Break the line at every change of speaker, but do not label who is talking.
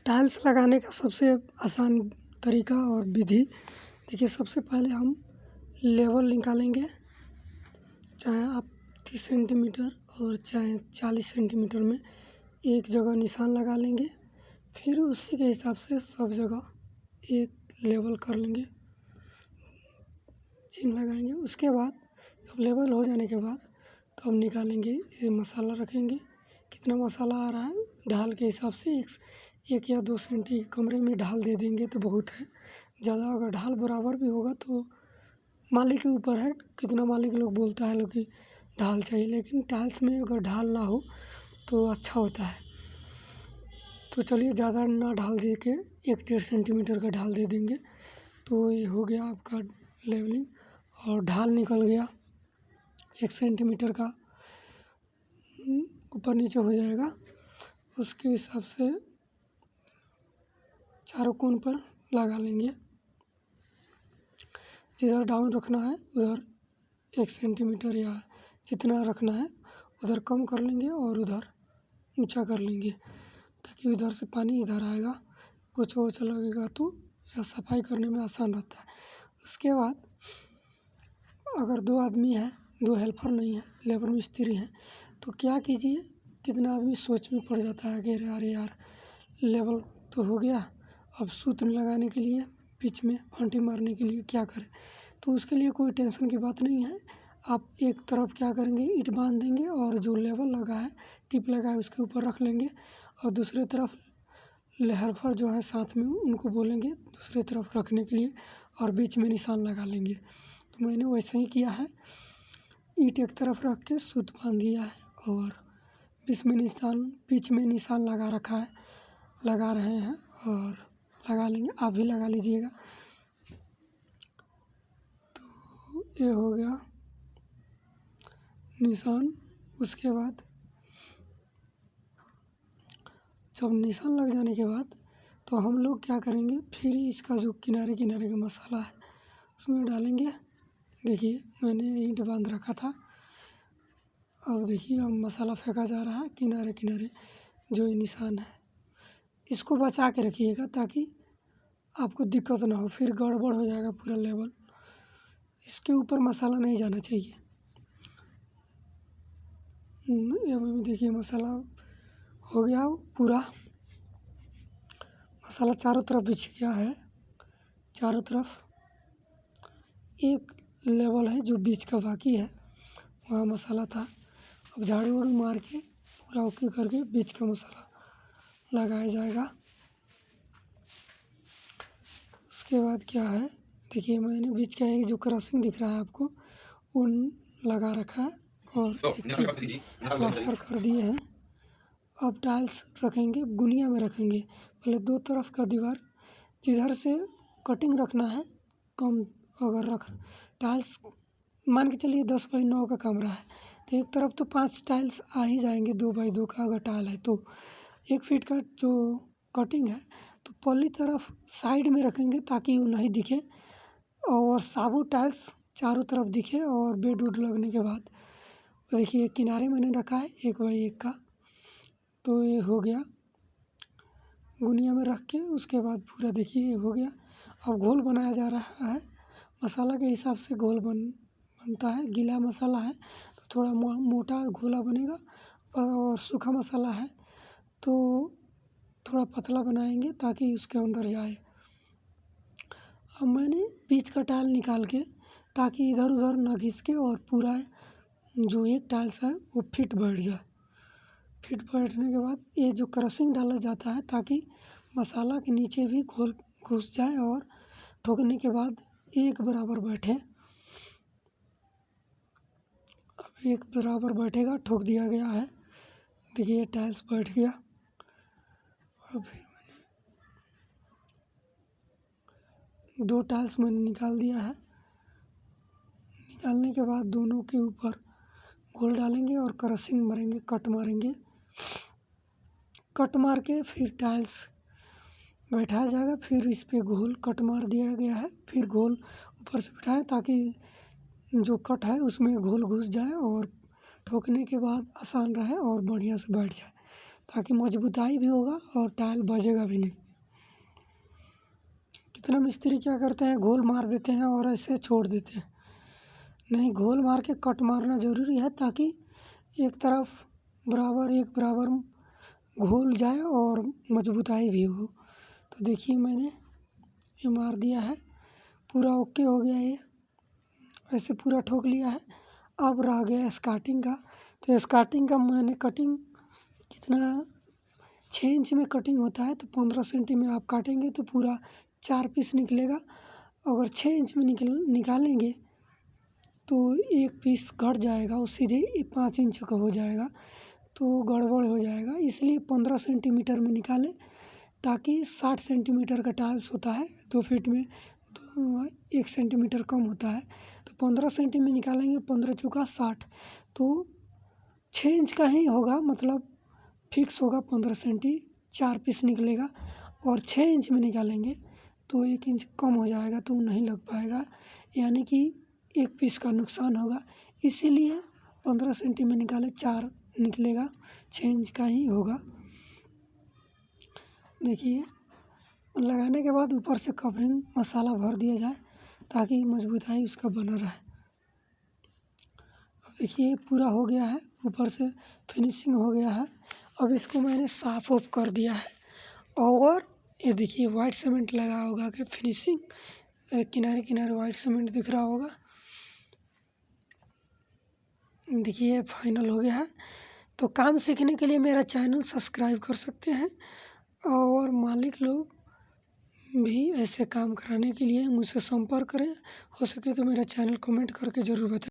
Tiles लगाने का सबसे आसान तरीका और विधि देखिए, सबसे पहले हम लेवल निकालेंगे, चाहे आप 30 सेंटीमीटर और चाहे 40 सेंटीमीटर में एक जगह निशान लगा लेंगे। फिर उसी के हिसाब से सब जगह एक लेवल कर लेंगे, चिन्ह लगाएंगे। उसके बाद जब लेवल हो जाने के बाद तब निकालेंगे, ये मसाला रखेंगे। कितना मसाला आ रहा है ढाल के हिसाब से एक या 2 सेंटी कमरे में ढाल दे देंगे तो बहुत है। ज़्यादा अगर ढाल बराबर भी होगा तो मालिक के ऊपर है, कितना मालिक लोग बोलता है लोग कि ढाल चाहिए, लेकिन टाइल्स में अगर ढाल ना हो तो अच्छा होता है। तो चलिए, ज़्यादा ना ढाल दे के 1-1.5 सेंटीमीटर का ढाल दे देंगे। तो ये हो गया आपका लेवलिंग, और ढाल निकल गया 1 सेंटीमीटर का, ऊपर नीचे हो जाएगा। उसके हिसाब से चारों कोण पर लगा लेंगे। जिधर डाउन रखना है उधर 1 सेंटीमीटर या जितना रखना है उधर कम कर लेंगे और उधर ऊंचा कर लेंगे, ताकि उधर से पानी इधर आएगा। पोछा वोछा लगेगा तो या सफाई करने में आसान रहता है। उसके बाद अगर 2 आदमी हैं, 2 हेल्पर नहीं है, लेबर मिस्त्री हैं, तो क्या कीजिए, कितना आदमी सोच में पड़ जाता है कि अरे यार लेवल तो हो गया, अब सूत्र लगाने के लिए बीच में फांटी मारने के लिए क्या करें। तो उसके लिए कोई टेंशन की बात नहीं है। आप एक तरफ क्या करेंगे, ईंट बांध देंगे और जो लेवल लगा है, टिप लगा है, उसके ऊपर रख लेंगे। और दूसरे तरफ हेल्पर जो है साथ में, उनको बोलेंगे दूसरे तरफ रखने के लिए और बीच में निशान लगा लेंगे। तो मैंने वैसे ही किया है, ईंट एक तरफ रख के सूत बांध दिया है और बीच में निशान लगा रखा है, लगा रहे हैं और लगा लेंगे। आप भी लगा लीजिएगा। तो ये हो गया निशान। उसके बाद जब निशान लग जाने के बाद तो हम लोग क्या करेंगे, फिर इसका जो किनारे किनारे का मसाला है उसमें डालेंगे। देखिए, मैंने ईंट बांध रखा था, अब देखिए अब मसाला फेंका जा रहा है किनारे किनारे। जो ये निशान है इसको बचा के रखिएगा ताकि आपको दिक्कत ना हो, फिर गड़बड़ हो जाएगा पूरा लेवल। इसके ऊपर मसाला नहीं जाना चाहिए। अभी देखिए मसाला हो गया पूरा, मसाला चारों तरफ बिछ गया है। चारों तरफ एक लेवल है जो बीच का बाकी है, वहाँ मसाला था। अब झाड़ू वाड़ू मार के पूरा ओके करके बीच का मसाला लगाया जाएगा। उसके बाद क्या है, देखिए मैंने बीच का एक जो क्रॉसिंग दिख रहा है आपको, उन लगा रखा है और प्लास्टर कर दिए हैं। अब टाइल्स रखेंगे, गुनिया में रखेंगे। पहले 2 तरफ का दीवार, जिधर से कटिंग रखना है कम, अगर रख टाइल्स मान के चलिए 10 बाई 9 का कमरा है तो एक तरफ तो 5 टाइल्स आ ही जाएंगे। 2 बाई 2 का अगर टाइल है तो 1 फीट का जो कटिंग है तो पहली तरफ साइड में रखेंगे ताकि वो नहीं दिखे और साबुत टाइल्स चारों तरफ दिखे। और बेड वुड लगने के बाद देखिए किनारे मैंने रखा है 1 बाई 1 का। तो ये हो गया गुनिया में रख के, उसके बाद पूरा देखिए हो गया। अब घोल बनाया जा रहा है, मसाला के हिसाब से घोल बनता है। गीला मसाला है तो थोड़ा मोटा घोला बनेगा और सूखा मसाला है तो थोड़ा पतला बनाएंगे ताकि उसके अंदर जाए। अब मैंने बीच का टाइल निकाल के, ताकि इधर उधर ना घिसके और पूरा जो एक टाइल्स है वो फिट बैठ जाए। फिट बैठने के बाद ये जो क्रशिंग डाला जाता है ताकि मसाला के नीचे भी घोल घुस जाए और ठोकने के बाद एक बराबर बैठे। अब एक बराबर बैठेगा, ठोक दिया गया है। देखिए टाइल्स बैठ गया। और फिर मैंने 2 टाइल्स मैंने निकाल दिया है। निकालने के बाद दोनों के ऊपर घोल डालेंगे और क्रशिंग मारेंगे, कट मारेंगे। कट मार के फिर टाइल्स बैठाया जाएगा। फिर इस पे घोल कट मार दिया गया है, फिर घोल ऊपर से बिठाएं ताकि जो कट है उसमें घोल घुस जाए और ठोकने के बाद आसान रहे और बढ़िया से बैठ जाए। ताकि मजबूताई भी होगा और टाइल बजेगा भी नहीं। कितना मिस्त्री क्या करते हैं, घोल मार देते हैं और ऐसे छोड़ देते हैं। नहीं, घोल मार के कट मारना ज़रूरी है ताकि एक तरफ बराबर घोल जाए और मजबूताई भी हो। तो देखिए मैंने ये मार दिया है, पूरा ओके हो गया ये, ऐसे पूरा ठोक लिया है। अब रह गया स्कार्टिंग का। तो स्कार्टिंग का मैंने कटिंग कितना 6 इंच में कटिंग होता है, तो 15 सेंटी में आप काटेंगे तो पूरा 4 पीस निकलेगा। अगर 6 इंच में निकालेंगे तो 1 पीस घट जाएगा, वो सीधे 5 इंच का हो जाएगा, तो गड़बड़ हो जाएगा। इसलिए 15 सेंटीमीटर में निकालें, ताकि 60 सेंटीमीटर का टाइल्स होता है 2 फीट में, 1 सेंटीमीटर कम होता है, तो 15 सेंटी में निकालेंगे, 15 चौका 60, तो 6 इंच का ही होगा, मतलब फिक्स होगा 15 सेंटी, 4 पीस निकलेगा। और 6 इंच में निकालेंगे तो 1 इंच कम हो जाएगा, तो नहीं लग पाएगा, यानी कि 1 पीस का नुकसान होगा। इसीलिए 15 सेंटी में निकाले, 4 निकलेगा, 6 इंच का ही होगा। देखिए लगाने के बाद ऊपर से कवरिंग मसाला भर दिया जाए ताकि मजबूताई उसका बना रहे। अब देखिए पूरा हो गया है, ऊपर से फिनिशिंग हो गया है। अब इसको मैंने साफ ऑफ कर दिया है और ये देखिए वाइट सीमेंट लगा होगा कि फिनिशिंग किनारे किनारे वाइट सीमेंट दिख रहा होगा। देखिए फाइनल हो गया है। तो काम सीखने के लिए मेरा चैनल सब्सक्राइब कर सकते हैं और मालिक लोग भी ऐसे काम कराने के लिए मुझसे संपर्क करें। हो सके तो मेरा चैनल कमेंट करके ज़रूर बताएं।